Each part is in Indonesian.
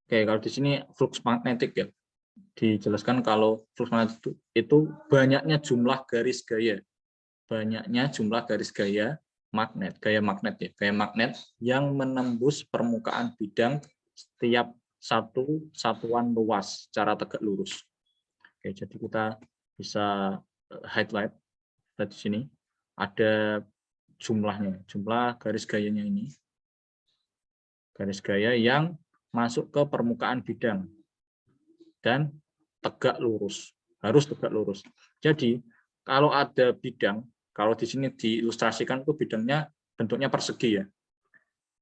Oke, kalau di sini flux magnetik ya. Dijelaskan kalau flux magnetik itu banyaknya jumlah garis gaya. Banyaknya jumlah garis gaya magnet, gaya magnet ya. Gaya magnet yang menembus permukaan bidang setiap satu satuan luas secara tegak lurus. Oke, jadi kita bisa highlight di sini ada jumlahnya, jumlah garis gayanya ini. Garis gaya yang masuk ke permukaan bidang dan tegak lurus, harus tegak lurus. Jadi kalau ada bidang, kalau di sini diilustrasikan itu bidangnya bentuknya persegi ya,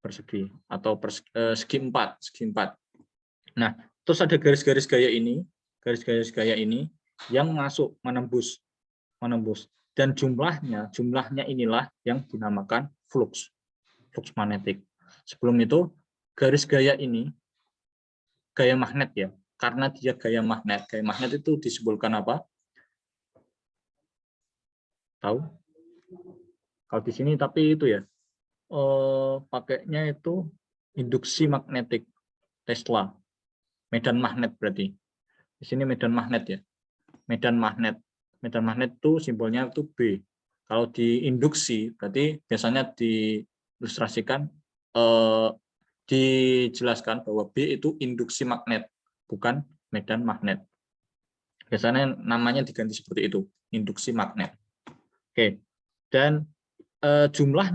persegi atau segi empat. Nah, terus ada garis-garis gaya ini, garis-garis gaya ini yang masuk menembus, dan jumlahnya inilah yang dinamakan flux magnetik. Sebelum itu garis gaya ini gaya magnet ya, karena dia gaya magnet itu disebutkan apa? Tahu? Kalau di sini tapi itu ya, pakainya itu induksi magnetik Tesla, medan magnet berarti. Di sini medan magnet ya, medan magnet itu simbolnya itu B. Kalau di induksi berarti biasanya diilustrasikan, dijelaskan bahwa B itu induksi magnet, bukan medan magnet. Biasanya namanya diganti seperti itu, induksi magnet. Oke, dan jumlah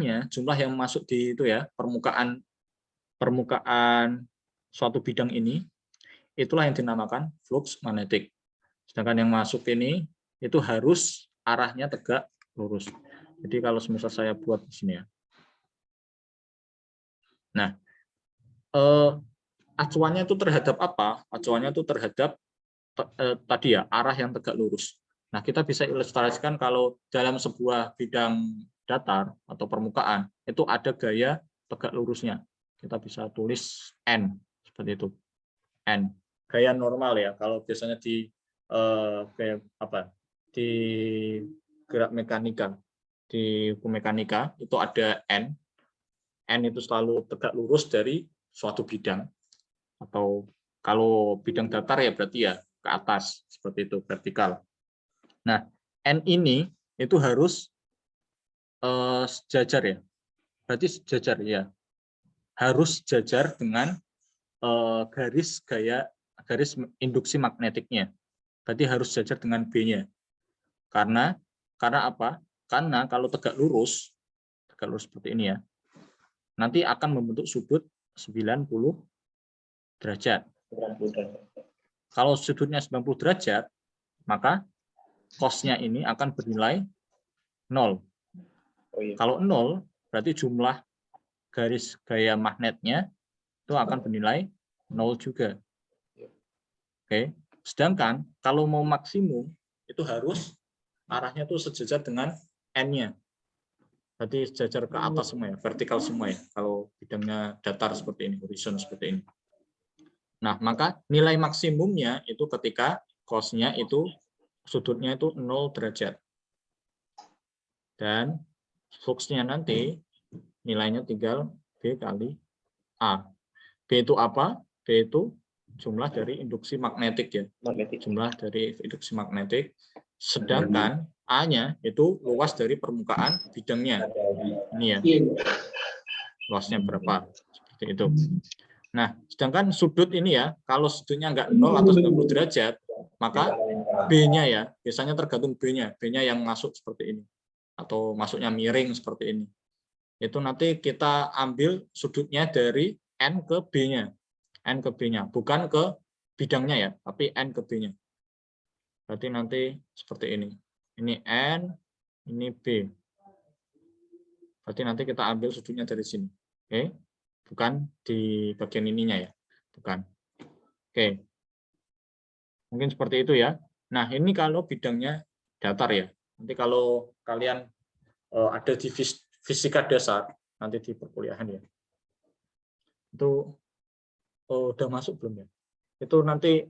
yang masuk di itu ya, permukaan suatu bidang ini, itulah yang dinamakan flux magnetik. Sedangkan yang masuk ini itu harus arahnya tegak lurus. Jadi kalau misal saya buat di sini ya. Nah, acuannya itu terhadap apa? Acuannya itu terhadap tadi ya, arah yang tegak lurus. Nah, kita bisa ilustrasikan kalau dalam sebuah bidang datar atau permukaan, itu ada gaya tegak lurusnya. Kita bisa tulis N, seperti itu. N. Gaya normal ya, kalau biasanya di gaya apa? Di gerak mekanika, di hukum mekanika, itu ada N. N itu selalu tegak lurus dari suatu bidang. Atau kalau bidang datar ya berarti ya ke atas, seperti itu, vertikal. Nah, N ini itu harus sejajar ya, berarti sejajar ya, harus sejajar dengan garis induksi magnetiknya, berarti harus sejajar dengan B-nya. Karena apa? Karena kalau tegak lurus seperti ini ya, nanti akan membentuk sudut 90 derajat. Kalau sudutnya 90 derajat, maka cos-nya ini akan bernilai 0. Kalau 0, berarti jumlah garis gaya magnetnya itu akan bernilai 0 juga. Oke. Sedangkan kalau mau maksimum, itu harus arahnya itu sejajar dengan N-nya. Berarti sejajar ke atas semua ya, vertikal semua ya, kalau bidangnya datar seperti ini, horizon seperti ini. Nah, maka nilai maksimumnya itu ketika cos-nya itu sudutnya itu 0 derajat. Dan flux-nya nanti nilainya tinggal B kali A. B itu apa? B itu jumlah dari induksi magnetik ya. Jumlah dari induksi magnetik. Sedangkan A-nya itu luas dari permukaan bidangnya. Ini ya. Luasnya berapa? Seperti itu. Nah, sedangkan sudut ini ya, kalau sudutnya enggak 0 atau 90 derajat, maka B-nya ya, biasanya tergantung B-nya. B-nya yang masuk seperti ini. Atau masuknya miring seperti ini. Itu nanti kita ambil sudutnya dari N ke B-nya. N ke B-nya, bukan ke bidangnya ya, tapi N ke B-nya. Berarti nanti seperti ini. Ini N, ini B. Berarti nanti kita ambil sudutnya dari sini. Oke. Bukan di bagian ininya ya. Bukan. Oke. Mungkin seperti itu ya. Nah, ini kalau bidangnya datar ya. Nanti kalau kalian ada di fisika dasar, nanti di perkuliahan ya. Itu udah masuk belum ya? Itu nanti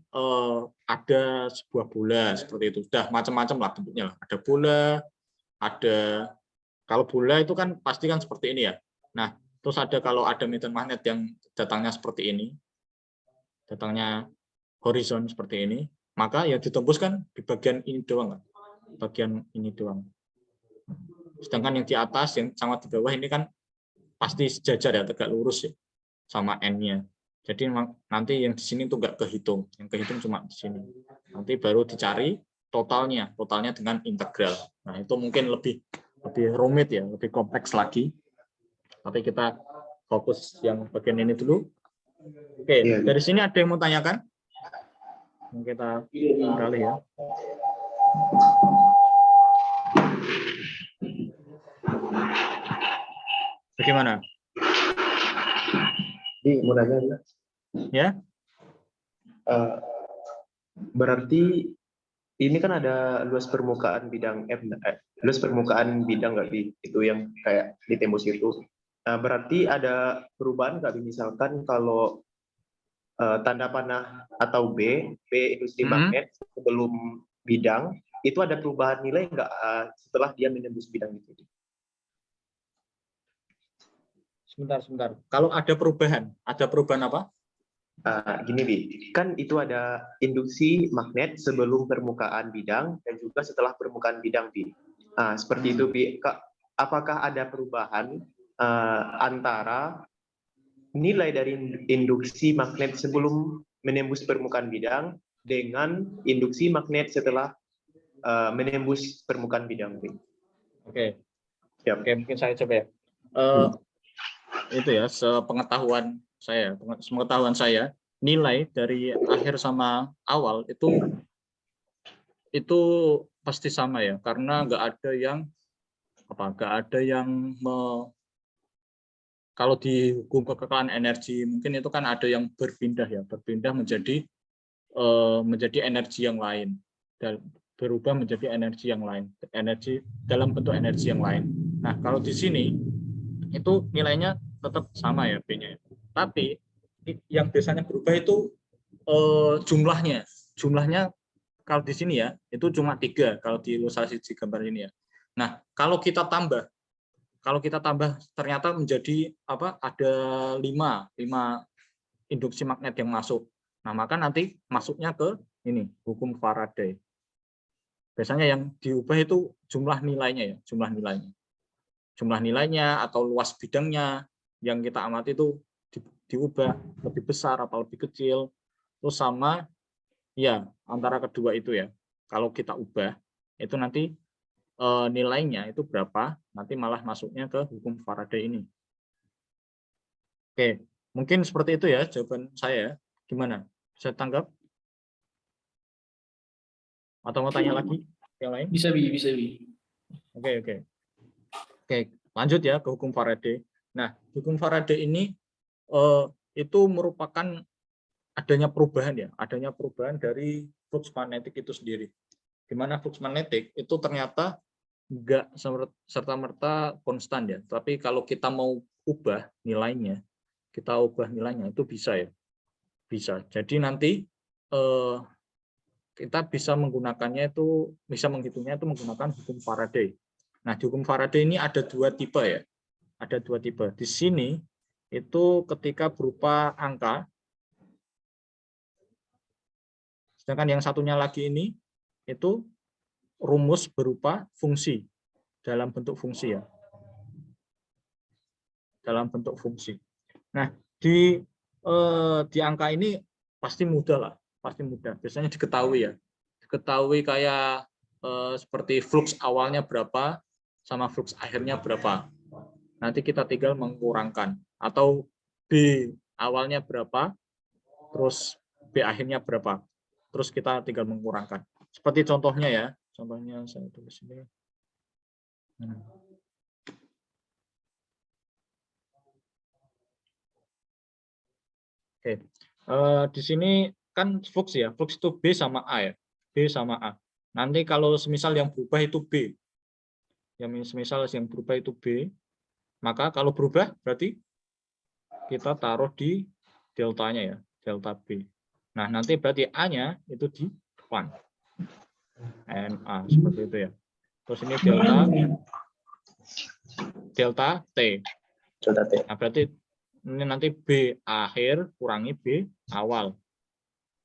ada sebuah bola seperti itu. Sudah macam-macam lah bentuknya. Ada bola, ada kalau bola itu kan pasti kan seperti ini ya. Nah, terus ada kalau ada medan magnet yang datangnya seperti ini. datangnya horizon seperti ini, maka yang ditembus kan di bagian ini doang, kan? Bagian ini doang. Sedangkan yang di atas, yang sama di bawah ini kan pasti sejajar ya, tegak lurus ya, sama N-nya. Jadi nanti yang di sini tuh nggak kehitung, yang kehitung cuma di sini. Nanti baru dicari totalnya dengan integral. Nah itu mungkin lebih rumit ya, lebih kompleks lagi. Tapi kita fokus yang bagian ini dulu. Oke, dari sini ada yang mau tanyakan? Kita beralih ya. Bagaimana? Jadi mau nanya ya? Berarti ini kan ada luas permukaan bidang luas permukaan bidang nggak itu yang kayak ditembus itu. Berarti ada perubahan nggak misalkan kalau tanda panah atau B industri magnet sebelum bidang itu ada perubahan nilai nggak setelah dia menembus bidang itu? Sebentar. Kalau ada perubahan apa? Gini, Bi. Kan itu ada induksi magnet sebelum permukaan bidang dan juga setelah permukaan bidang, Bi. Seperti itu, Bi. Apakah ada perubahan antara nilai dari induksi magnet sebelum menembus permukaan bidang dengan induksi magnet setelah menembus permukaan bidang, Bi? Oke. Siap. Oke, mungkin saya coba ya. Itu ya, sepengetahuan saya, nilai dari akhir sama awal itu pasti sama ya, karena nggak ada yang kalau di hukum kekekalan energi mungkin itu kan ada yang berpindah menjadi energi yang lain dan berubah menjadi energi yang lain, energi dalam bentuk energi yang lain. Nah, kalau di sini itu nilainya tetap sama ya B-nya. Tapi yang biasanya berubah itu jumlahnya. Jumlahnya kalau di sini ya, itu cuma 3 kalau di ilustrasi di gambar ini ya. Nah, kalau kita tambah ternyata menjadi ada 5 induksi magnet yang masuk. Nah, maka nanti masuknya ke ini, hukum Faraday. Biasanya yang diubah itu jumlah nilainya ya, jumlah nilainya atau luas bidangnya yang kita amati itu diubah lebih besar atau lebih kecil, terus sama ya antara kedua itu ya. Kalau kita ubah itu nanti nilainya itu berapa, nanti malah masuknya ke hukum Faraday ini. Oke, mungkin seperti itu ya jawaban saya. Gimana? Bisa tanggap? Atau mau tanya lagi yang lain? Bisa, Bi. Oke, lanjut ya ke hukum Faraday. Nah, hukum Faraday ini itu merupakan adanya perubahan dari flux magnetik itu sendiri. Di mana flux magnetik itu ternyata enggak serta-merta konstan ya. Tapi kalau kita mau ubah nilainya itu bisa ya. Bisa. Jadi nanti kita bisa menghitungnya itu menggunakan hukum Faraday. Nah, di hukum Faraday ini ada 2 tipe ya. Ada 2 tipe. Di sini itu ketika berupa angka, sedangkan yang satunya lagi ini itu rumus berupa fungsi, dalam bentuk fungsi ya. Dalam bentuk fungsi. Nah, di angka ini pasti mudah lah, pasti mudah. Biasanya diketahui ya. Diketahui kayak seperti flux awalnya berapa sama flux akhirnya berapa. Nanti kita tinggal mengurangkan, atau B awalnya berapa, terus B akhirnya berapa. Terus kita tinggal mengurangkan. Seperti contohnya ya. Contohnya saya tulis ini. Oke. Di sini kan flux ya. Flux itu B sama A ya. B sama A. Nanti kalau semisal yang berubah itu B. Yang semisal yang berubah itu B, maka kalau berubah berarti kita taruh di deltanya ya, delta B. Nah, nanti berarti A-nya itu di depan. NA seperti itu ya. Terus ini delta T. Nah, berarti ini nanti B akhir kurangi B awal.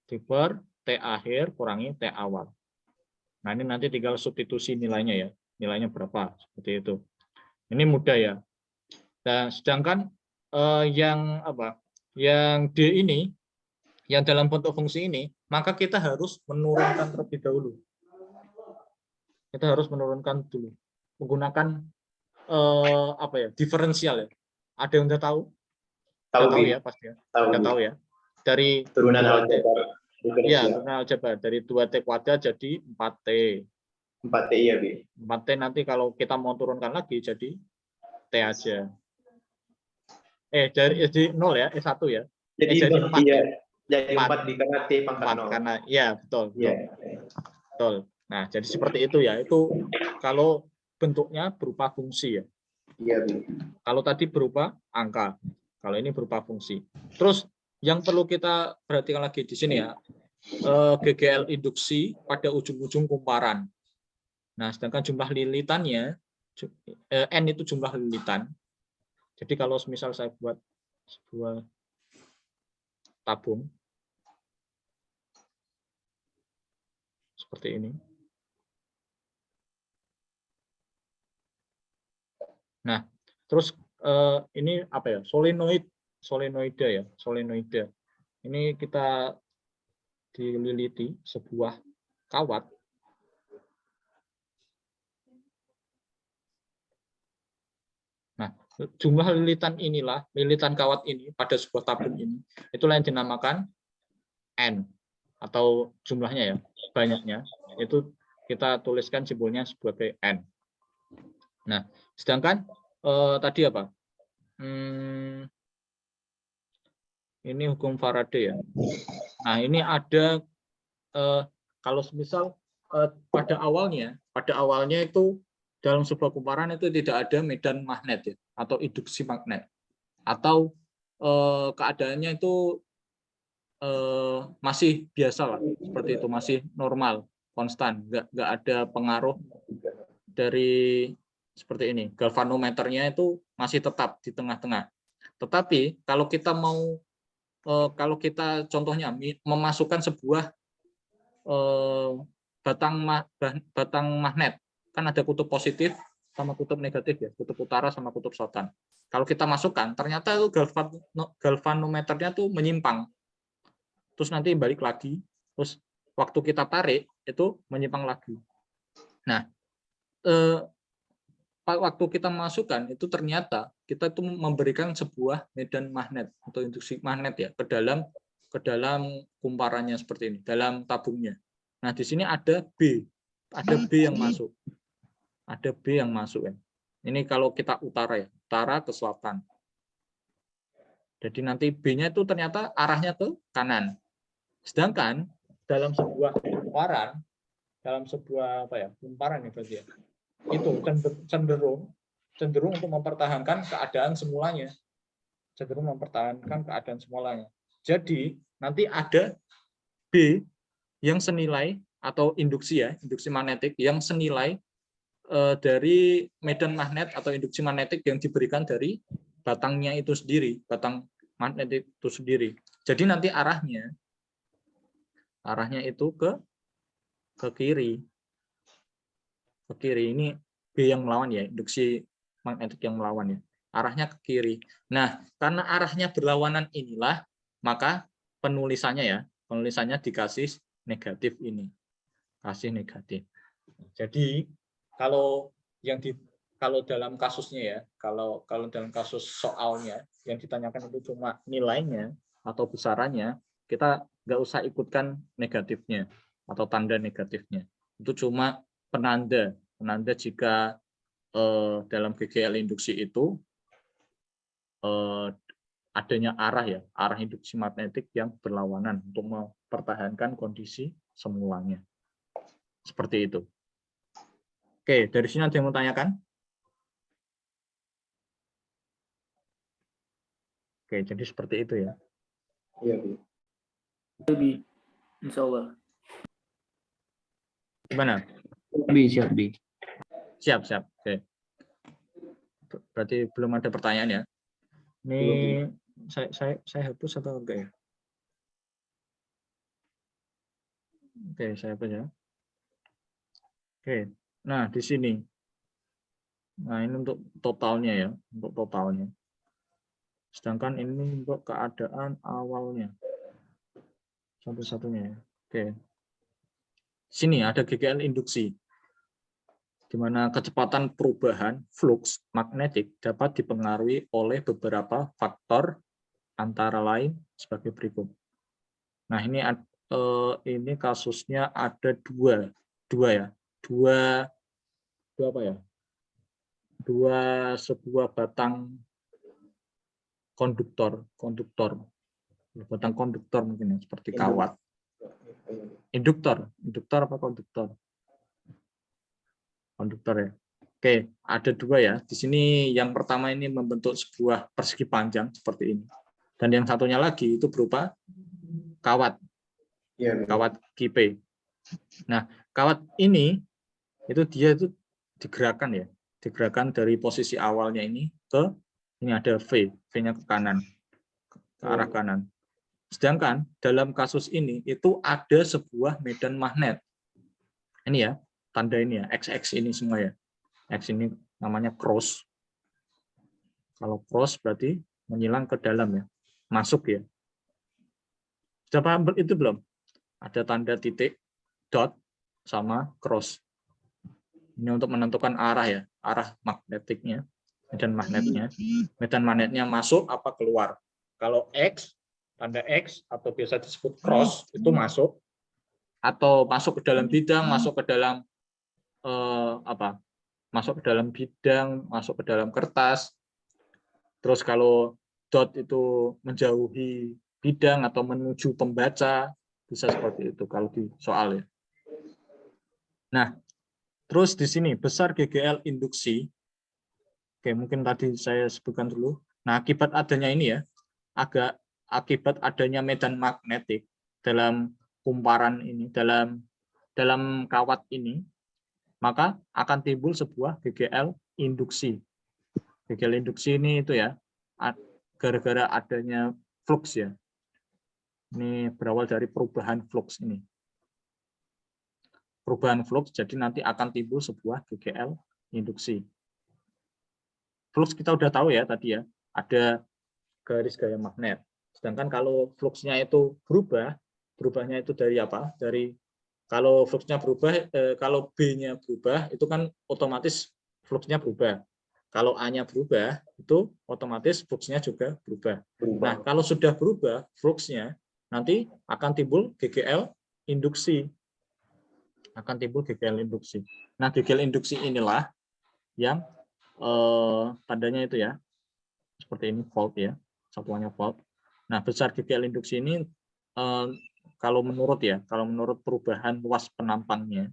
diper T akhir kurangi T awal. Nah, ini nanti tinggal substitusi nilainya ya. Nilainya berapa? Seperti itu. Ini mudah ya. Dan sedangkan yang apa? Yang D ini, yang dalam bentuk fungsi ini, maka kita harus menurunkan terlebih dahulu. Kita harus menurunkan dulu. Menggunakan apa ya? Diferensial ya. Ada yang udah tahu? Tahu, Udah tahu Bi. ya pasti ya. Tahu, Udah Bi. tahu ya. Dari Turunan 2T. aljabar Ya, diferensial. turunan aljabar dari 2T kuadrat jadi 4T. 4T ya, Bi. 4T nanti kalau kita mau turunkan lagi jadi T aja. Jadi 0 ya, 1 ya. Jadi Jadi 4 iya, ya. jadi 4 4, dikali T pangkat 4 0. karena ya betul, Iya. betul. Nah, jadi seperti itu ya. Itu kalau bentuknya berupa fungsi ya. Iya, Bi. Kalau tadi berupa angka, kalau ini berupa fungsi. Terus yang perlu kita perhatikan lagi di sini ya, GGL induksi pada ujung-ujung kumparan. Nah, sedangkan jumlah lilitannya, N itu jumlah lilitan. Jadi kalau misal saya buat sebuah tabung seperti ini. Nah, terus ini apa ya? Solenoida ya, solenoida. Ini kita dililiti sebuah kawat. Nah, jumlah lilitan kawat ini pada sebuah tabung ini, itulah yang dinamakan N atau jumlahnya ya, banyaknya. Itu kita tuliskan simbolnya sebagai N. Nah, sedangkan tadi apa? Ini hukum Faraday ya. Nah, ini ada kalau misal pada awalnya itu dalam sebuah kumparan itu tidak ada medan magnet ya, atau induksi magnet, atau keadaannya itu masih biasa lah, seperti itu, masih normal, konstan, nggak ada pengaruh dari seperti ini. Galvanometernya itu masih tetap di tengah-tengah. Tetapi kalau kita contohnya memasukkan sebuah batang magnet, kan ada kutub positif sama kutub negatif ya, kutub utara sama kutub selatan. Kalau kita masukkan, ternyata itu galvanometernya tuh menyimpang, terus nanti balik lagi, terus waktu kita tarik itu menyimpang lagi. Nah, waktu kita masukkan itu ternyata kita itu memberikan sebuah medan magnet atau induksi magnet ya ke dalam kumparannya seperti ini, dalam tabungnya. Nah, di sini ada B yang masuk. Ada B yang masuk ya. Ini kalau kita utara ya, utara ke selatan. Jadi nanti B-nya itu ternyata arahnya ke kanan. Sedangkan dalam sebuah kumparan, kumparan ya berarti ya, itu cenderung untuk mempertahankan keadaan semulanya. Jadi nanti ada B yang senilai atau induksi magnetik yang senilai dari medan magnet atau induksi magnetik yang diberikan dari batangnya itu sendiri, batang magnetik itu sendiri. Jadi nanti arahnya itu ke kiri. Ke kiri, ini B yang melawan ya, induksi magnetik yang melawan ya. Arahnya ke kiri. Nah, karena arahnya berlawanan inilah, maka penulisannya dikasih negatif ini. Kasih negatif. Jadi kalau dalam kasusnya ya, kalau dalam kasus soalnya yang ditanyakan itu cuma nilainya atau besarannya, kita nggak usah ikutkan negatifnya atau tanda negatifnya. Itu cuma penanda jika dalam GGL induksi itu adanya arah induksi magnetik yang berlawanan untuk mempertahankan kondisi semulanya. Seperti itu. Oke, dari sini ada yang mau tanyakan? Oke, jadi seperti itu ya. Iya, Bi. Insya Allah. Gimana? Siap, Bi. Siap. Oke. Berarti belum ada pertanyaan ya? Ini saya hapus atau enggak ya? Oke, saya hapus ya. Oke, nah di sini. Nah, ini untuk totalnya ya, untuk totalnya. Sedangkan ini untuk keadaan awalnya. Satu-satunya ya. Oke. Sini ada GGL induksi, di mana kecepatan perubahan flux magnetik dapat dipengaruhi oleh beberapa faktor antara lain sebagai berikut. Nah, ini kasusnya ada dua ya, dua apa ya? Sebuah batang konduktor, batang konduktor mungkin ya, seperti kawat. Induktor apa konduktor? Konduktor ya. Oke, ada dua ya. Di sini yang pertama ini membentuk sebuah persegi panjang seperti ini. Dan yang satunya lagi itu berupa kawat. Kawat kipe. Nah, kawat ini dia itu digerakkan ya. Digerakkan dari posisi awalnya ini ke ini ada V-nya ke kanan. Ke arah kanan. Sedangkan dalam kasus ini itu ada sebuah medan magnet. Ini ya, tanda ini ya, XX ini semua ya. X ini namanya cross. Kalau cross berarti menyilang ke dalam ya, masuk ya. Sudah paham itu belum? Ada tanda titik, dot, sama cross. Ini untuk menentukan arah ya, arah magnetiknya, medan magnetnya. Medan magnetnya masuk apa keluar. Kalau X, tanda X atau biasa disebut cross itu masuk, atau masuk ke dalam bidang, masuk ke dalam masuk ke dalam bidang, masuk ke dalam kertas. Terus kalau dot itu menjauhi bidang atau menuju pembaca, bisa seperti itu kalau di soal ya. Nah, terus di sini besar GGL induksi. Oke, mungkin tadi saya sebutkan dulu. Nah, akibat adanya ini ya, akibat adanya medan magnetik dalam kumparan ini, dalam kawat ini, maka akan timbul sebuah GGL induksi. GGL induksi ini itu ya, gara-gara adanya flux ya. Ini berawal dari perubahan flux ini. Perubahan flux, jadi nanti akan timbul sebuah GGL induksi. Flux kita udah tahu ya tadi ya, ada garis gaya magnet. Sedangkan kalau fluxnya itu berubahnya itu dari apa? Kalau fluxnya berubah, kalau B-nya berubah, itu kan otomatis fluxnya berubah. Kalau A-nya berubah, itu otomatis fluxnya juga berubah. Nah, kalau sudah berubah fluxnya, nanti akan timbul GGL induksi. Akan timbul GGL induksi. Nah, GGL induksi inilah yang tandanya itu ya, seperti ini volt ya, satuannya volt. Nah, besar GGL induksi ini kalau menurut perubahan luas penampangnya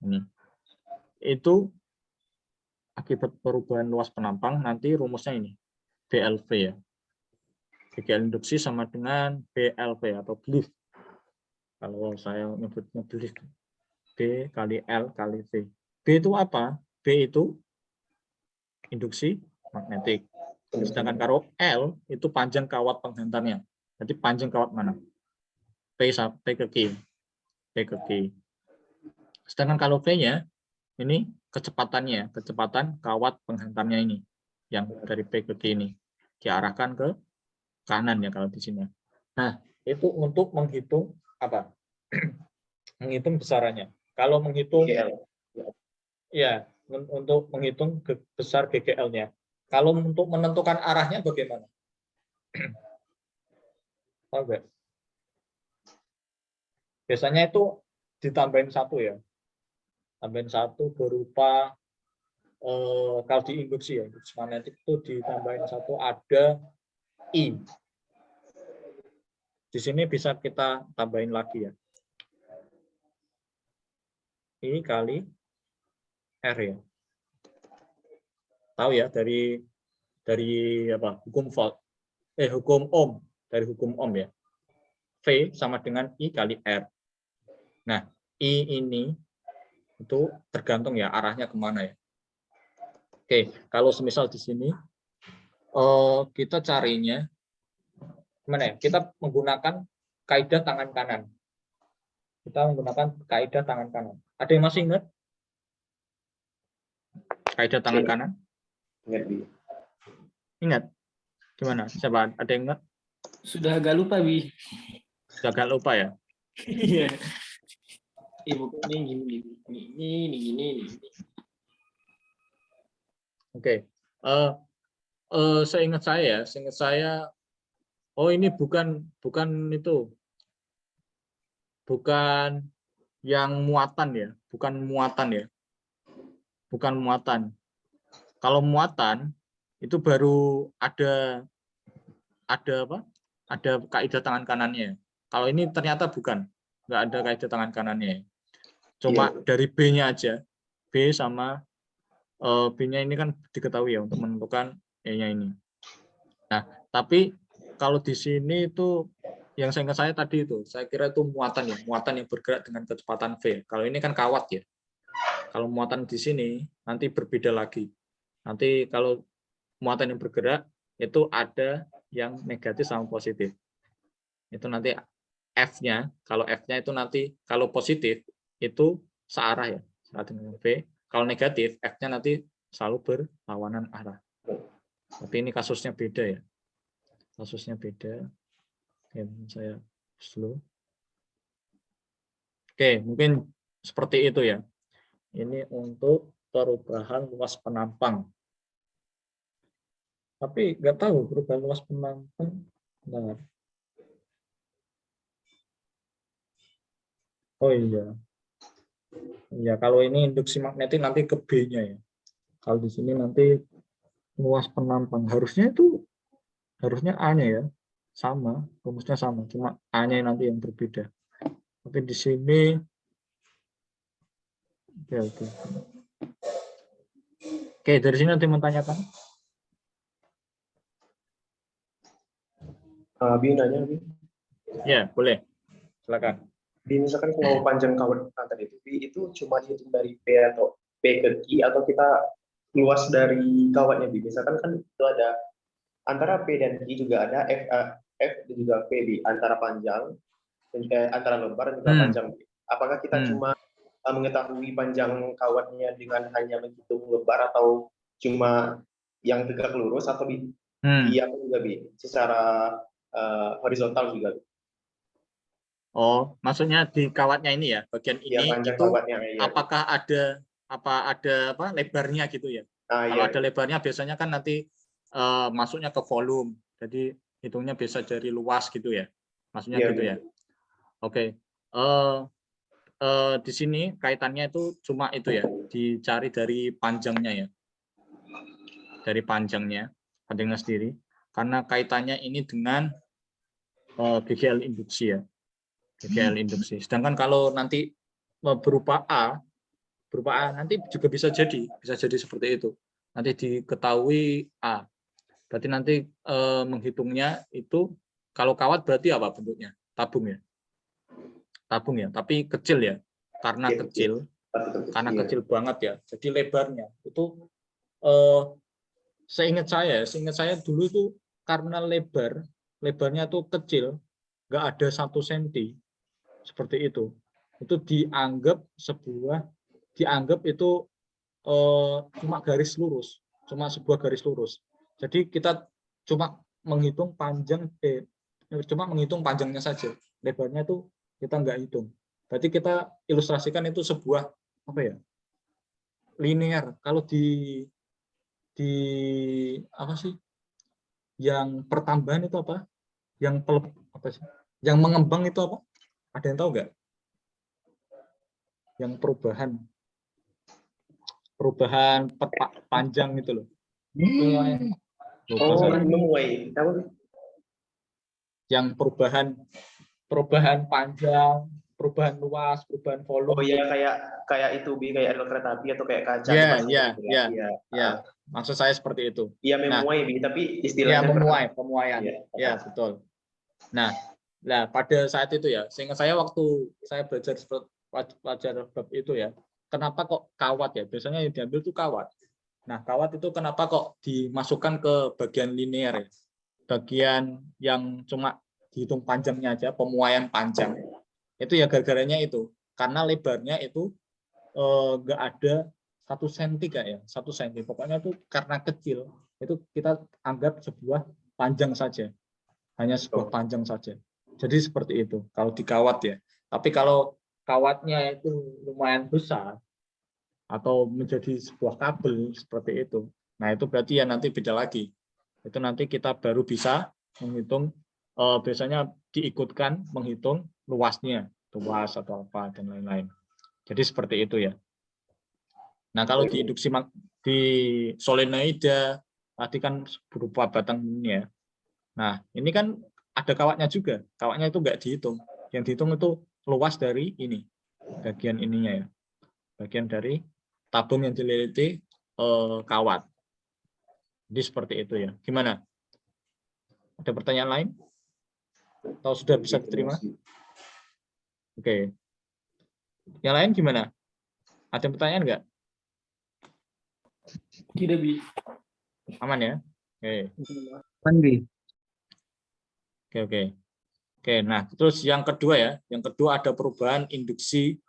ini, itu akibat perubahan luas penampang nanti rumusnya ini BLV ya. GGL induksi sama dengan BLV atau belief. Kalau saya menyebutnya belief, B kali L kali V. B itu apa? B itu induksi magnetik. Sedangkan kalau L itu panjang kawat penghantarnya. Jadi panjang kawat mana? P ke Q. P ke Q. Sedangkan kalau V-nya ini kecepatan kawat penghantarnya ini yang dari P ke Q ini diarahkan ke kanan ya kalau di sini. Nah, itu untuk menghitung apa? Menghitung besarannya. Kalau menghitung ya, untuk menghitung besar GGL-nya. Kalau untuk menentukan arahnya bagaimana? Oke. Biasanya itu ditambahin satu ya. Tambahin satu berupa kalau di induksi ya, induksi magnetik itu ditambahin satu ada I. Di sini bisa kita tambahin lagi ya. I kali R ya. Tahu ya dari apa? Hukum volt. Hukum ohm, dari hukum ohm ya. V sama dengan I kali R. Nah, I ini itu tergantung ya arahnya kemana ya. Oke, kalau semisal di sini kita carinya gimana ya? Kita menggunakan kaidah tangan kanan. Kita menggunakan kaidah tangan kanan. Ada yang masih ingat? Kaidah tangan Oke. kanan? Ingat, Bi. Ingat? Gimana? Coba ada yang ingat? Sudah agak lupa, Bi. Agak lupa ya? Iya. Bukannya gini. Oke. Seingat saya, oh ini bukan itu, bukan yang muatan ya, bukan muatan. Kalau muatan itu baru ada apa? Ada kaidah tangan kanannya. Kalau ini ternyata bukan, nggak ada kaidah tangan kanannya. Cuma dari B-nya aja, B sama B-nya ini kan diketahui ya untuk menentukan E-nya ini. Nah, tapi kalau di sini itu yang saya ingat saya tadi itu, saya kira itu muatan ya, muatan yang bergerak dengan kecepatan V. Kalau ini kan kawat ya. Kalau muatan di sini nanti berbeda lagi. Nanti kalau muatan yang bergerak itu ada yang negatif sama positif. Itu nanti F-nya, kalau F-nya itu nanti kalau positif itu searah ya, searah dengan V. Kalau negatif, F-nya nanti selalu berlawanan arah. Tapi ini kasusnya beda ya. Kasusnya beda. Oke, saya slow. Oke, mungkin seperti itu ya. Ini untuk perubahan luas penampang. Tapi nggak tahu perubahan luas penampang. Bentar. Oh iya. Ya, kalau ini induksi magnetik nanti ke B-nya ya. Kalau di sini nanti luas penampang. Harusnya A-nya ya. Sama, rumusnya sama. Cuma A-nya nanti yang berbeda. Tapi di sini oke. Oke, dari sini nanti menanyakan. Bi nanya, Bi. Ya, boleh. Silakan. Bi, misalkan kalau panjang kawat tadi itu, Bi, itu cuma dihitung dari P atau P ke Q atau kita luas dari kawatnya, Bi. Misalkan kan itu ada antara P dan Q juga ada F dan juga P, Bi, antara panjang dan antara lebar dan juga panjang, Bi. Apakah kita cuma mengetahui panjang kawatnya dengan hanya menghitung lebar atau cuma yang tegak lurus atau di apa juga, Bi, secara horizontal juga, Bi? Oh, maksudnya di kawatnya ini ya, bagian Iya, ini panjang itu kawatnya, iya. apakah ada apa lebarnya gitu ya? Kalau Iya. ada lebarnya biasanya kan nanti masuknya ke volume. Jadi hitungnya bisa dari luas gitu ya. Maksudnya Iya, gitu Bi. ya. Oke. Di sini kaitannya itu cuma itu ya, dicari dari panjangnya ya. Dari panjangnya sendiri. Karena kaitannya ini dengan BGL induksi ya. BGL induksi. Sedangkan kalau nanti berupa A nanti juga bisa jadi seperti itu. Nanti diketahui A. Berarti nanti menghitungnya itu kalau kawat berarti apa bentuknya? Tabung ya. Tabung ya, tapi kecil ya. Karena kecil, kecil banget ya. Jadi lebarnya itu seingat saya dulu itu karena lebarnya tuh kecil, nggak ada 1 senti seperti itu dianggap itu cuma garis lurus, cuma sebuah garis lurus. Jadi kita cuma menghitung panjangnya saja, lebarnya itu kita nggak hitung. Berarti kita ilustrasikan itu sebuah apa ya, linear. Kalau di apa sih yang pertambahan itu apa, yang apa sih, yang mengembang itu apa, ada yang tahu nggak? Yang perubahan panjang itu loh. Memuai. Yang perubahan panjang, perubahan luas, perubahan volume. Oh iya, kayak itu, Bi, kayak kereta api atau kayak kaca. Ya. Maksud saya seperti itu. Iya, memuai, Bi, tapi istilahnya pemuaian. Ya, betul. Nah, pada saat itu ya, sehingga saya waktu saya belajar bab itu ya, kenapa kok kawat ya? Biasanya yang diambil itu kawat. Nah, kawat itu kenapa kok dimasukkan ke bagian linear ya? Bagian yang cuma dihitung panjangnya aja, pemuaian panjang. Itu ya gara-garanya itu. Karena lebarnya itu nggak ada 1 senti Kak ya, 1 senti. Pokoknya itu karena kecil, itu kita anggap sebuah panjang saja. Hanya sebuah panjang saja. Jadi seperti itu kalau dikawat ya. Tapi kalau kawatnya itu lumayan besar atau menjadi sebuah kabel seperti itu, nah itu berarti ya nanti beda lagi. Itu nanti kita baru bisa menghitung, biasanya diikutkan menghitung luasnya, luas atau apa dan lain-lain. Jadi seperti itu ya. Nah kalau di induksi di solenoida tadi kan berupa batang ini ya. Nah, ini kan ada kawatnya juga. Kawatnya itu enggak dihitung. Yang dihitung itu luas dari ini, bagian ininya ya. Bagian dari tabung yang dililiti kawat. Jadi seperti itu ya. Gimana? Ada pertanyaan lain? Atau sudah bisa diterima? Oke. Yang lain gimana? Ada pertanyaan enggak? Tidak, Bi. Aman ya? Oke. Aman, Bi. Oke. Nah, terus yang kedua ya. Yang kedua ada perubahan induksi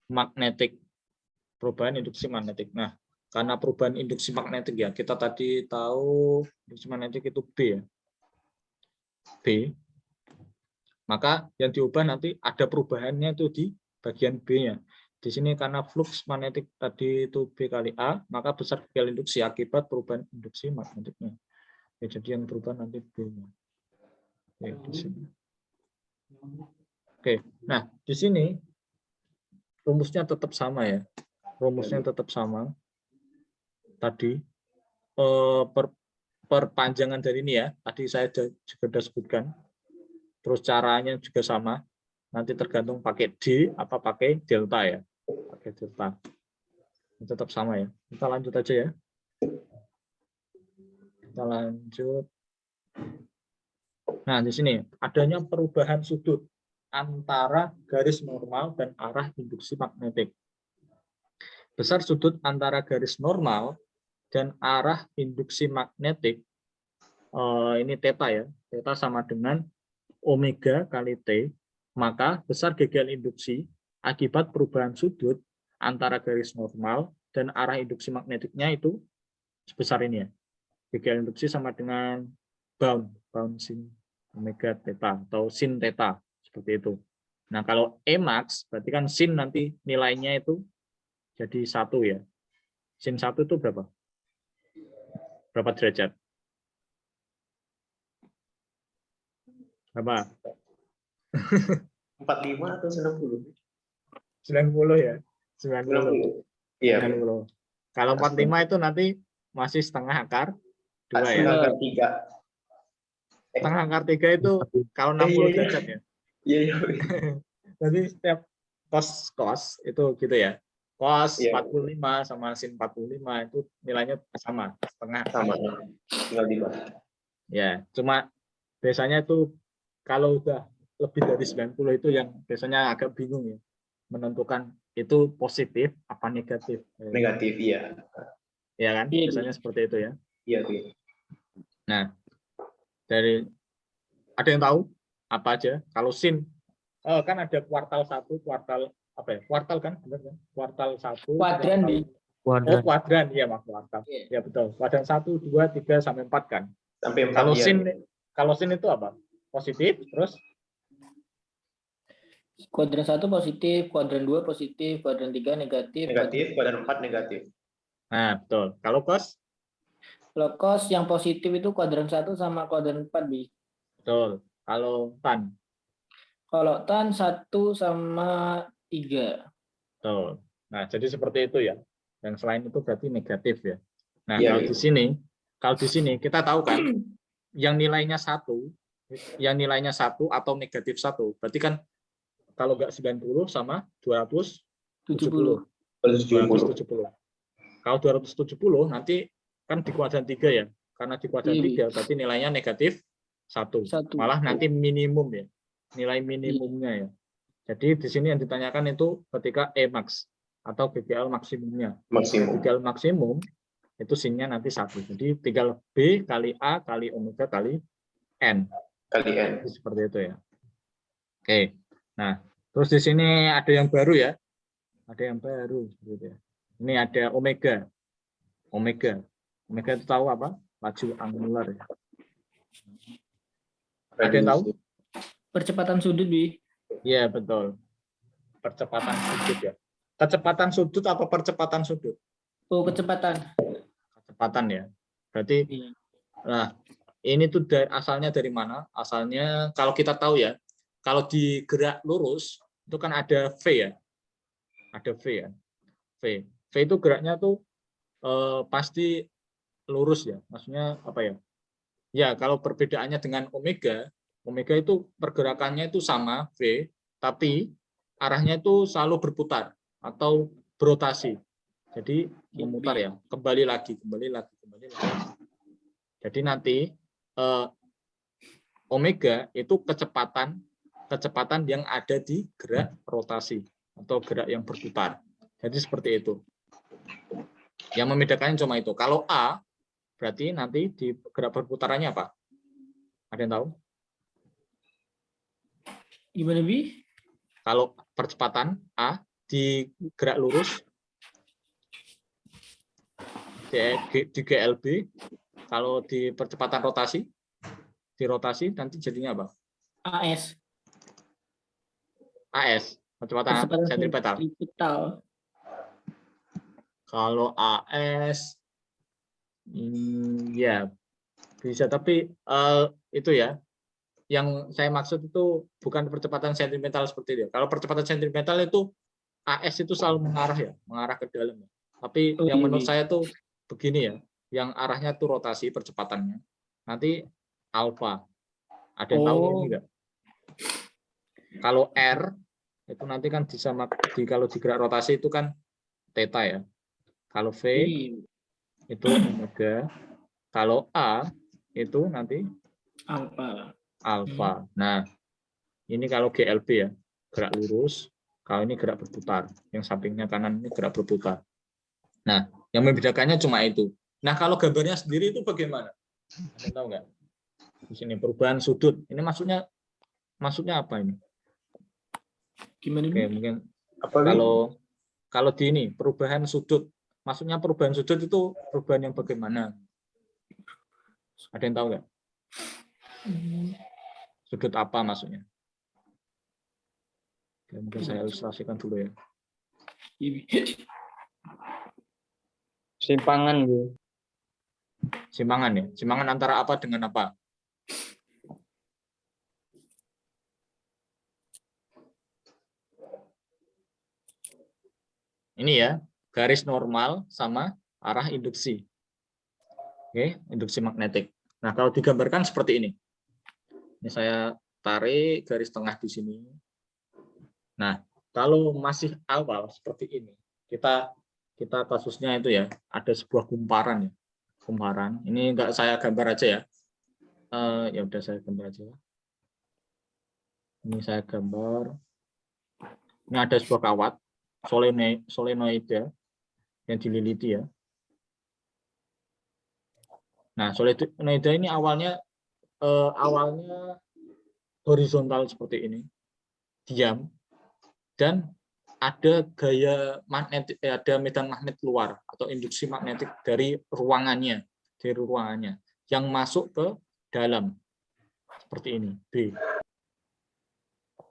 magnetik. Perubahan induksi magnetik. Nah, karena perubahan induksi magnetik ya, kita tadi tahu induksi magnetik itu B ya. B. Maka yang diubah nanti ada perubahannya itu di bagian B-nya. Di sini karena flux magnetik tadi itu B kali A, maka besar gagal induksi akibat perubahan induksi magnetiknya. Ya, jadi yang berubah nanti B-nya. Oke, di sini. Oke, nah di sini rumusnya tetap sama ya. Rumusnya tetap sama. Tadi perpanjangan dari ini ya. Tadi saya juga sudah sebutkan. Terus caranya juga sama. Nanti tergantung pakai D apa pakai delta ya. Pakai delta. Tetap sama ya. Kita lanjut aja ya. Kita lanjut. Nah, di sini adanya perubahan sudut antara garis normal dan arah induksi magnetik. Besar sudut antara garis normal dan arah induksi magnetik, ini theta ya, theta sama dengan omega kali T, maka besar gagal induksi akibat perubahan sudut antara garis normal dan arah induksi magnetiknya itu sebesar ini ya. Gagal induksi sama dengan bound sin omega theta atau sin theta seperti itu. Nah, kalau Emax berarti kan sin nanti nilainya itu jadi 1 ya. Sin 1 itu berapa? Berapa derajat? Berapa? 45 atau 90? 90 ya. 90. Iya. 90. Kalau 45 itu nanti masih setengah akar 2 ya. Setengah akar 3. Setengah akar 3 itu kalau 60 derajat ya. Iya. Jadi setiap cos itu gitu ya. Cos Iya. 45 sama sin 45 itu nilainya sama, setengah. Sama. Tinggal dibahas. Ya, cuma biasanya itu kalau udah lebih dari 90 itu yang biasanya agak bingung ya. Menentukan itu positif apa negatif. Negatif, iya. Ya kan? Iya, Biasanya seperti itu ya. Iya, Bi. Nah, ada yang tahu apa aja? Kalau sin kan ada kuartal 1, kuartal apa ya? Kuartal kan, benar kan? Kuartal 1. Kuadran, Bi. Oh, kuadran, iya Mas, kuartal. Ya betul. Kuadran 1, 2, 3 sampai 4 kan. Sampai 4 Kalau sin itu apa? Positif, terus Kuadran 1 positif, kuadran 2 positif, kuadran 3 negatif. negatif, kuadran 4 negatif. nah, betul. Kalau cos? Kalau cos yang positif itu kuadran 1 sama kuadran 4, Bi. Betul. Kalau tan? Kalau tan 1 sama 3. Betul. Nah, jadi seperti itu ya. Yang selain itu berarti negatif ya. Nah, Iya, kalau iya. di sini kita tahu kan yang nilainya 1 atau negatif 1. Berarti kan kalau enggak 90 sama 270. 270. Kalau 270 nanti kan di kuadran 3 ya. Karena di kuadran 3 berarti nilainya negatif 1. Malah nanti minimum ya. Nilai minimumnya ya. Jadi di sini yang ditanyakan itu ketika Emax atau GGL maksimumnya. Maksimum. GGL maksimum itu sinnya nanti 1. Jadi tinggal B kali A kali omega kali N. Kali N. Jadi seperti itu ya. Oke. Nah, Terus di sini ada yang baru ya. Ada yang baru. Gitu ya. Ini ada omega. Omega. Omega itu tahu apa? Laju angular ya. Ada yang tahu? Percepatan sudut, Bi. Iya, betul. Percepatan sudut ya. Kecepatan sudut apa percepatan sudut? Oh, kecepatan. Kecepatan ya. Berarti, Iya. nah, ini tuh asalnya dari mana? Asalnya kalau kita tahu ya, kalau di gerak lurus itu kan ada V ya. Ada V ya. V. V itu geraknya tuh pasti lurus ya. Maksudnya apa ya? Ya, kalau perbedaannya dengan omega, omega itu pergerakannya itu sama V, tapi arahnya itu selalu berputar atau berotasi. Jadi memutar ya, kembali lagi. Jadi nanti omega itu kecepatan yang ada di gerak rotasi atau gerak yang berputar. Jadi seperti itu. Yang membedakannya cuma itu. Kalau A berarti nanti di gerak berputarannya apa? Ada yang tahu? Gimana, Bi? Kalau percepatan A di gerak lurus di GLB, kalau di percepatan rotasi, di rotasi nanti jadinya apa? AS. AS, percepatan Percepatan sentripetal. sentripetal. Kalau AS, ya bisa, tapi itu ya, yang saya maksud itu bukan percepatan sentripetal seperti itu. Kalau percepatan sentripetal itu AS itu selalu mengarah ke dalam. Tapi Oh, yang iya, menurut Bi. saya tuh begini ya, yang arahnya tuh rotasi percepatannya. Nanti alfa. Ada yang tahu ini Oh, enggak? Kalau R itu nanti kan kalau di gerak rotasi itu kan theta ya. Kalau V iya. itu omega. Kalau A itu nanti Alfa. alfa. Nah, ini kalau GLB ya, gerak lurus. Kalau ini gerak berputar. Yang sampingnya kanan ini gerak berputar. Nah, yang membedakannya cuma itu. Nah, kalau gambarnya sendiri itu bagaimana? Ada yang tahu nggak? Di sini perubahan sudut. Ini maksudnya apa ini? Gimana, Oke, Bi? mungkin Apa, Bi? kalau di ini perubahan sudut. Maksudnya perubahan sudut itu perubahan yang bagaimana? Ada yang tahu nggak? Sudut apa maksudnya? Oke, mungkin saya ilustrasikan dulu ya. Iya, Bi. Simpangan, Bu. Simpangan ya. Simpangan antara apa dengan apa? Ini ya, garis normal sama arah induksi. Oke, induksi magnetik. Nah, kalau digambarkan seperti ini. Ini saya tarik garis tengah di sini. Nah, kalau masih awal seperti ini, kita kasusnya itu ya, ada sebuah kumparan ya. Kumparan. Ini enggak saya gambar aja ya. Ya udah saya gambar aja. Ini saya gambar. Ini ada sebuah kawat solenoida yang dililiti ya. Nah, solenoida ini awalnya horizontal seperti ini, diam, dan ada gaya magnetik, ada medan magnet luar atau induksi magnetik dari ruangannya, yang masuk ke dalam seperti ini, B.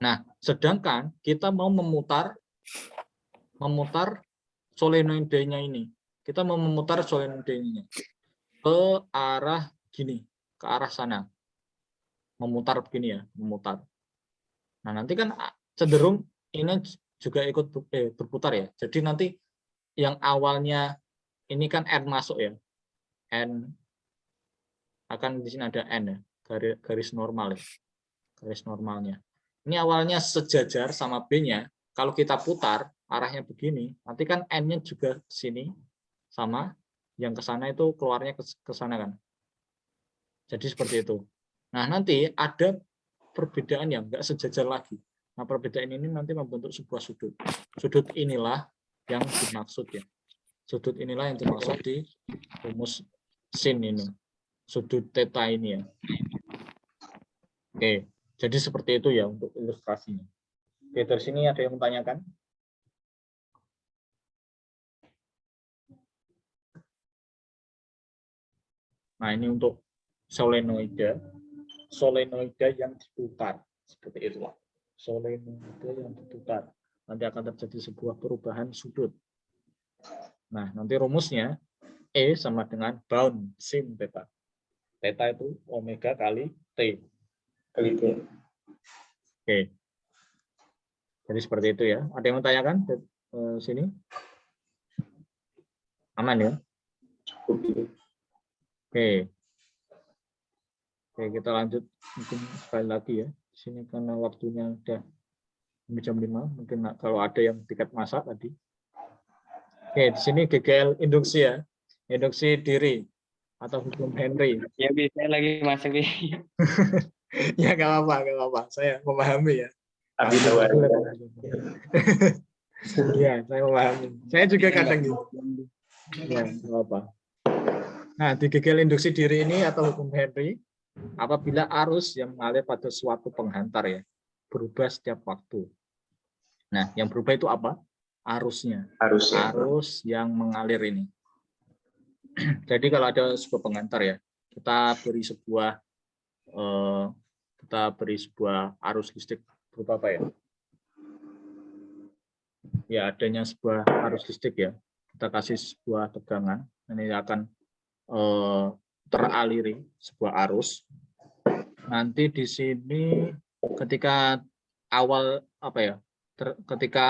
Nah, sedangkan kita mau memutar solenoidanya ini. Kita mau memutar solenoidanya ke arah gini, ke arah sana. Memutar begini ya, memutar. Nah, nanti kan cenderung ini juga ikut berputar ya. Jadi nanti yang awalnya ini kan N masuk ya. N akan di sini ada N ya, garis normal ya. Garis normalnya. Ini awalnya sejajar sama B-nya. Kalau kita putar arahnya begini, nanti kan N-nya juga sini sama yang ke sana itu keluarnya ke sana kan. Jadi seperti itu. Nah, nanti ada perbedaan yang enggak sejajar lagi. Nah, perbedaan ini nanti membentuk sebuah sudut. Sudut inilah yang dimaksud ya. Sudut inilah yang dimaksud di rumus sin ini. Sudut theta ini ya. Oke, jadi seperti itu ya untuk ilustrasinya. Oke, dari sini ada yang menanyakan? Nah, ini untuk solenoida yang diputar. Seperti itulah. Solenoida yang diputar. Nanti akan terjadi sebuah perubahan sudut. Nah, nanti rumusnya E sama dengan bound sin theta. Theta itu omega kali T. Kali itu. Oke. Jadi seperti itu ya. Ada yang menanyakan sini? Aman ya? Oke. Oke, kita lanjut mungkin sekali lagi ya. Di sini karena waktunya udah jam 5, mungkin kalau ada yang tiket masak tadi. Oke, di sini GGL induksi ya. Induksi diri atau hukum Henry. Ya bisa lagi masuk Bi. Ya nggak apa-apa. Saya memahami ya. Abi tahu aja. Iya, saya memahami. Saya juga kadang gitu. Ya, nggak apa. Nah, di GGL induksi diri ini atau hukum Henry, apabila arus yang mengalir pada suatu penghantar ya, berubah setiap waktu. Nah, yang berubah itu apa? Arusnya. Harusnya. Arus yang mengalir ini. Jadi kalau ada sebuah penghantar ya, kita beri sebuah arus listrik berupa apa ya? Ya, adanya sebuah arus listrik ya. Kita kasih sebuah tegangan, ini akan teraliri sebuah arus. Nanti di sini ketika awal apa ya? Ketika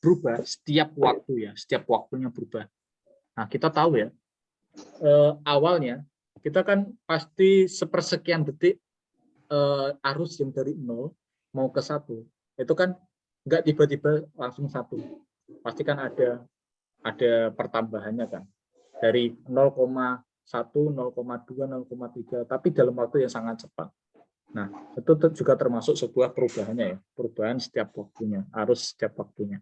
berubah setiap waktu ya, setiap waktunya berubah. Nah, kita tahu ya, awalnya kita kan pasti sepersekian detik arus yang dari 0 mau ke 1 itu kan nggak tiba-tiba langsung 1, pasti kan ada pertambahannya kan dari 0,1, 0,2, 0,3, tapi dalam waktu yang sangat cepat. Nah, itu juga termasuk sebuah perubahannya ya, perubahan setiap waktunya, arus setiap waktunya.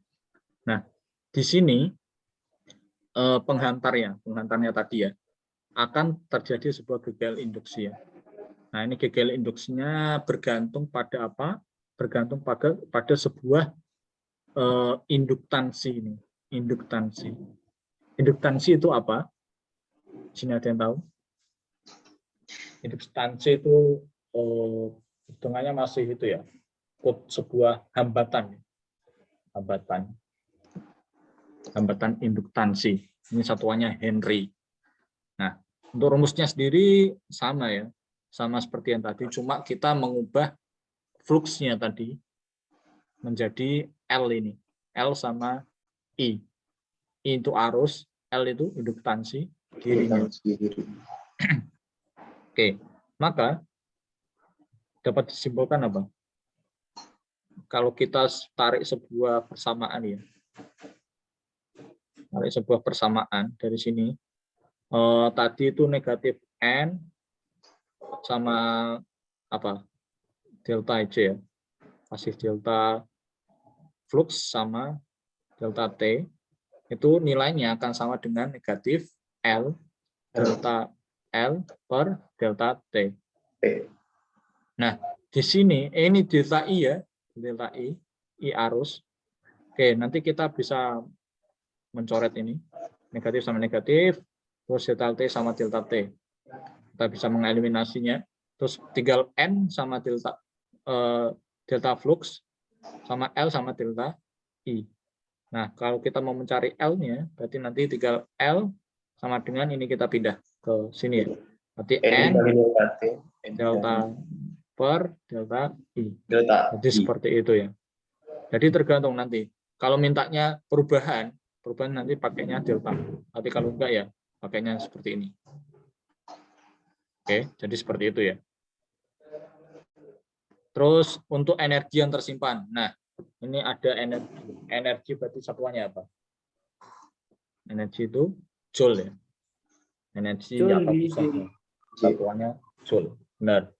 Nah, di sini penghantarnya tadi ya, akan terjadi sebuah GGL induksi ya. Nah, ini GGL induksinya bergantung pada apa? Bergantung pada sebuah induktansi ini. Induktansi itu apa? Sini ada yang tahu? Induktansi itu hitungannya masih itu ya, sebuah hambatan induktansi. Ini satuannya Henry. Nah, untuk rumusnya sendiri sama ya, sama seperti yang tadi, cuma kita mengubah fluksnya tadi menjadi L ini, L sama I. I itu arus, L itu induktansi dirinya. Oke, maka dapat disimpulkan apa? Kalau kita tarik sebuah persamaan ya, dari sini, tadi itu negatif N sama apa? Delta J ya, kasih delta flux sama delta T, itu nilainya akan sama dengan negatif L delta L per delta T. Nah, di sini ini delta I ya, delta I arus. Oke, nanti kita bisa mencoret ini, negatif sama negatif, terus delta T sama delta T. Kita bisa mengeliminasinya, terus tinggal N sama delta flux, sama L sama delta I. Nah, kalau kita mau mencari L-nya, berarti nanti tinggal L sama dengan ini kita pindah ke sini ya. Berarti N delta per delta I. Jadi seperti itu ya. Jadi tergantung nanti. Kalau mintanya perubahan nanti pakainya delta. Tapi kalau enggak ya pakainya seperti ini. Oke, jadi seperti itu ya. Terus untuk energi yang tersimpan. Nah, ini ada energi. Energi berarti satuannya apa? Energi itu joule ya. Energi atau pusatnya. Satuannya joule. Benar.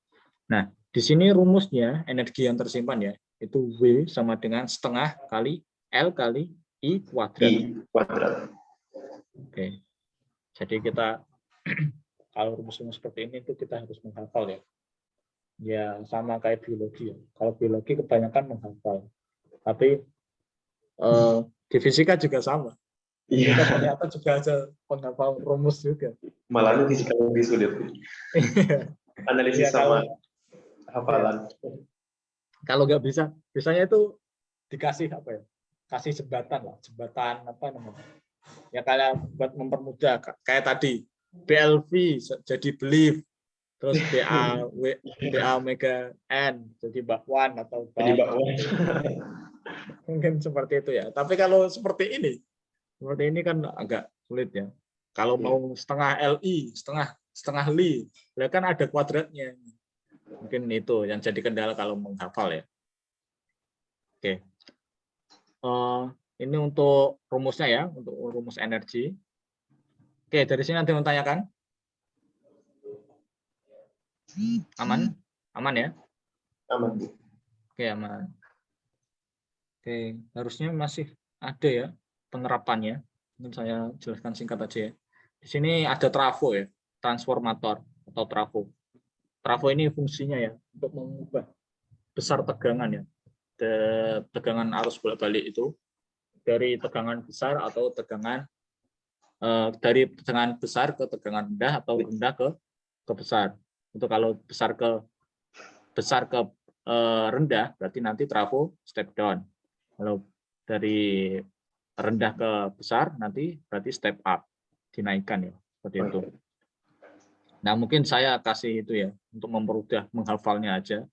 Nah, di sini rumusnya energi yang tersimpan ya, itu W sama dengan setengah kali L kali I kuadrat. Oke. Jadi kita kalau rumus-rumus seperti ini itu kita harus menghafal ya. Ya sama kayak biologi ya. Kalau biologi kebanyakan menghafal. Tapi di fisika juga sama. Iya, Kita ternyata juga ada penghafal rumus juga. malah itu fisika lebih sulit. Analisis Iya, kalau sama hafalan. kalau nggak bisa, biasanya itu dikasih apa ya? Kasih jembatan lah, jembatan apa namanya? Ya kayak buat mempermudah, kayak tadi BLV jadi believe, terus BA omega N jadi bakwan atau Jadi bab, bakwan. mungkin seperti itu ya. Tapi kalau seperti ini kan agak sulit ya. Kalau mau setengah LI, setengah li, ya kan ada kuadratnya. Mungkin itu yang jadi kendala kalau menghafal ya. Oke. Ini untuk rumusnya ya, untuk rumus energi. Oke, dari sini nanti menanyakan. Aman? Aman ya? Aman. Oke, aman. Oke, harusnya masih ada ya penerapannya. Mungkin saya jelaskan singkat aja ya. Di sini ada trafo ya, transformator atau trafo. Trafo ini fungsinya ya untuk mengubah besar tegangan ya. Tegangan arus bolak-balik itu dari tegangan besar atau tegangan dari tegangan besar ke tegangan rendah atau rendah ke besar. Itu kalau besar ke rendah berarti nanti trafo step down. Kalau dari rendah ke besar nanti berarti step up, dinaikkan ya, seperti itu. Nah, mungkin saya kasih itu ya untuk mempermudah menghafalnya aja.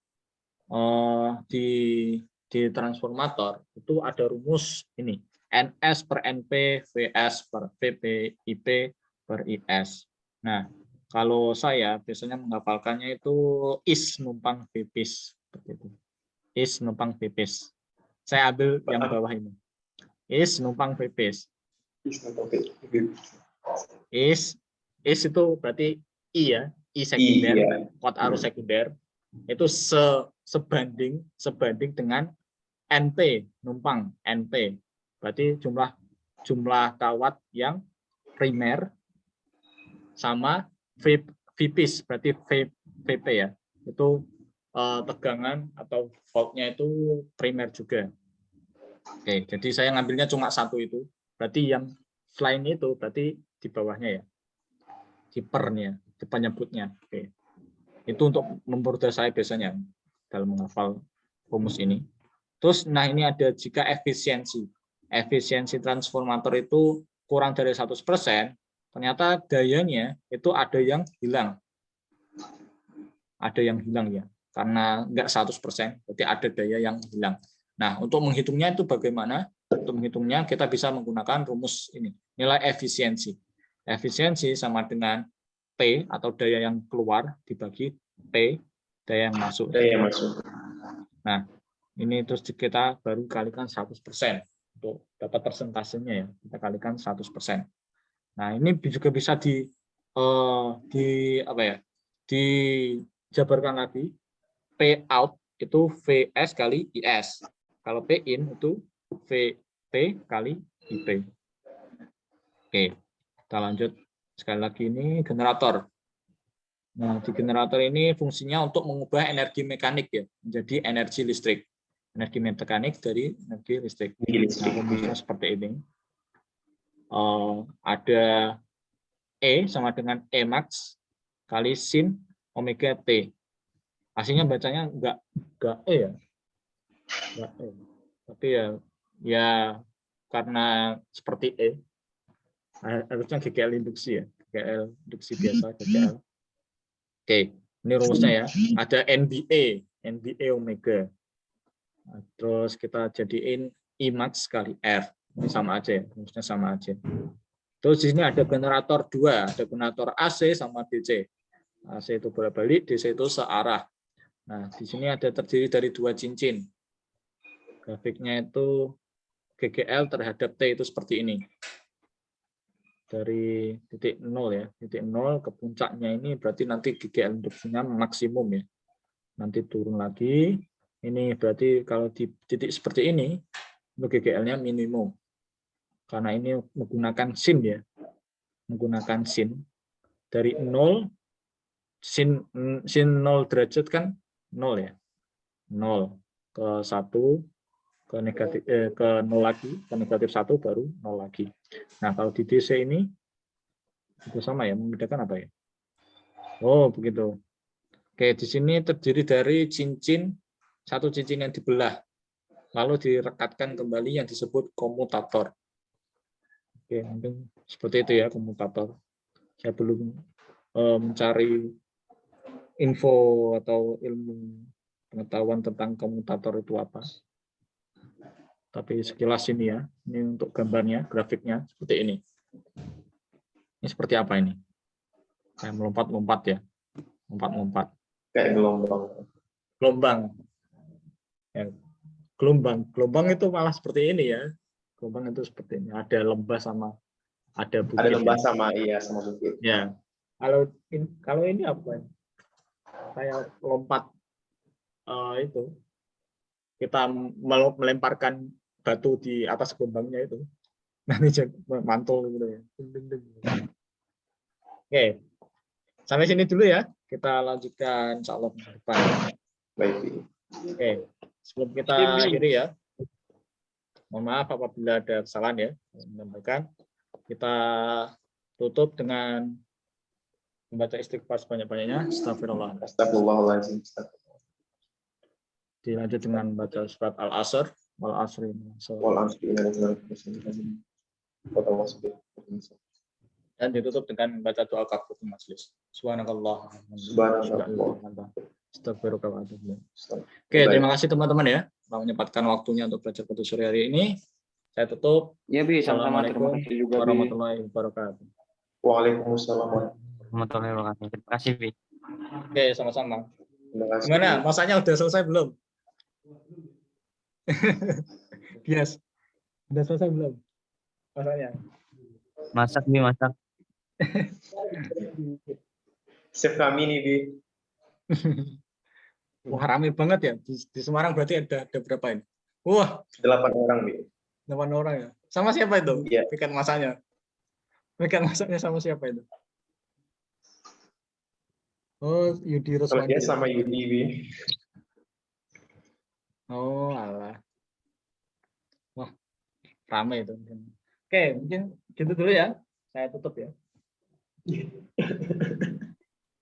Di transformator itu ada rumus ini, NS per NP, VS per VP, IP per IS. Nah, kalau saya biasanya menghafalkannya itu IS numpang VPIS, seperti itu. IS numpang VPIS. Saya ambil yang bawah ini. IS numpang VPIS. IS itu berarti I ya, I sekunder, kuat arus sekunder. Itu sebanding dengan NP numpang NP. Berarti jumlah kawat yang primer sama VPIS berarti VP ya. Itu tegangan atau voltnya itu primer juga. Oke, jadi saya ngambilnya cuma satu itu. Berarti yang selain itu berarti di bawahnya ya. Di pernya, di penyebutnya. Oke. Itu untuk mempermudah saya biasanya dalam menghafal rumus ini. Terus, nah ini ada jika efisiensi transformator itu kurang dari 100%, ternyata dayanya itu ada yang hilang. Ada yang hilang ya, karena enggak 100%, berarti ada daya yang hilang. Nah, untuk menghitungnya itu bagaimana? Untuk menghitungnya kita bisa menggunakan rumus ini, nilai efisiensi. Efisiensi sama dengan P atau daya yang keluar dibagi P daya yang masuk. Daya yang masuk. Nah, ini terus kita baru kalikan 100% untuk dapat persentasenya ya. Kita kalikan 100%. Nah, ini juga bisa dijabarkan lagi. P out itu VS kali IS. Kalau P in itu VP kali IP. Oke, kita lanjut. Sekali lagi ini generator. Nah, di generator ini fungsinya untuk mengubah energi mekanik ya menjadi energi listrik. Energi mekanik dari energi listrik. Nah, rumusnya seperti ini. Ada E sama dengan E max kali sin omega T. Aslinya bacanya enggak E ya. Enggak E. Tapi ya karena seperti E harusnya GGL induksi ya. GGL induksi biasa GGL. Oke, ini rumusnya ya. Ada NBA omega. Nah, terus kita jadiin I max kali R. Ini sama aja ya, rumusnya sama aja. Terus di sini ada generator 2, ada generator AC sama DC. AC itu bolak-balik, DC itu searah. Nah, di sini ada terdiri dari 2 cincin. Grafiknya itu GGL terhadap T itu seperti ini. Dari titik 0 ya, titik 0 ke puncaknya ini berarti nanti GGL induksinya maksimum ya. Nanti turun lagi. Ini berarti kalau di titik seperti ini, GGL-nya minimum. Karena ini menggunakan sin ya. Menggunakan sin. Dari 0, sin 0 derajat kan 0 ya. 0 ke 1, ke negatif ke 0 lagi, ke negatif 1 baru 0 lagi. Nah, kalau di DC ini itu sama ya, membedakan apa ya? Oh, begitu. Oke, di sini terdiri dari satu cincin yang dibelah, lalu direkatkan kembali yang disebut komutator. Oke, mungkin seperti itu ya komutator. Saya belum mencari info atau ilmu pengetahuan tentang komutator itu apa. Tapi sekilas ini ya, ini untuk gambarnya, grafiknya seperti ini. Ini seperti apa ini? Kayak melompat-lompat ya, lompat-lompat. Kayak gelombang. Gelombang. Ya, gelombang itu malah seperti ini ya. Gelombang itu seperti ini. Ada lembah sama ada bukit. Ada lembah ya. sama bukit. Ya. Kalau ini apa? Kayak lompat itu. Kita melemparkan batu di atas gelombangnya itu. Nanti mantul gitu ya. Oke. Sampai sini dulu ya. Kita lanjutkan insya Allah ke depan. Baik, Bi. Oke. Sebelum kita akhiri ya. Mohon maaf apabila ada kesalahan ya. Menyampaikan. Kita tutup dengan membaca istighfar sebanyak-banyaknya. Astagfirullah. Astagfirullahaladzim. Dilanjut dengan membaca surat Al-Asr. Wal asri. Wal asri innal Dan ditutup dengan membaca doa kafaratul majelis. Subhanakallah. Subhanallah. Astagfirullah wa atubu ilaik. Oke, terima kasih teman-teman ya telah menyempatkan waktunya untuk belajar pada sore hari ini. Saya tutup. Iya, Bi. Sama-sama. Terima Assalamualaikum kasih juga, Bi. warahmatullahi wabarakatuh. Waalaikumsalam. Warahmatullahi wabarakatuh. Terima kasih, Bi. Oke, sama-sama. Terima kasih. Gimana? Masaknya udah selesai belum? Yes. Udah selesai belum? Masaknya. Masak, Bi. Masak. Chef kami nih, Bi. Wah, rame banget ya. Di Semarang berarti ada berapa ini? Wah, 8 orang, Bi. 8 orang ya. Sama siapa itu? Iya. Pikan masaknya. Pikan masaknya sama siapa itu? Oh, Yudi Kalau Roswandi. dia sama Yudi, Bi. Oh, alah. Wah, ramai itu. Oke, mungkin gitu dulu ya. Saya tutup ya.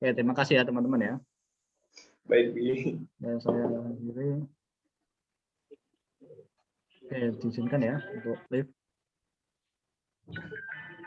Oke, terima kasih ya teman-teman ya. Baik, Bi. Dan saya akhiri. Oke, diizinkan ya untuk live.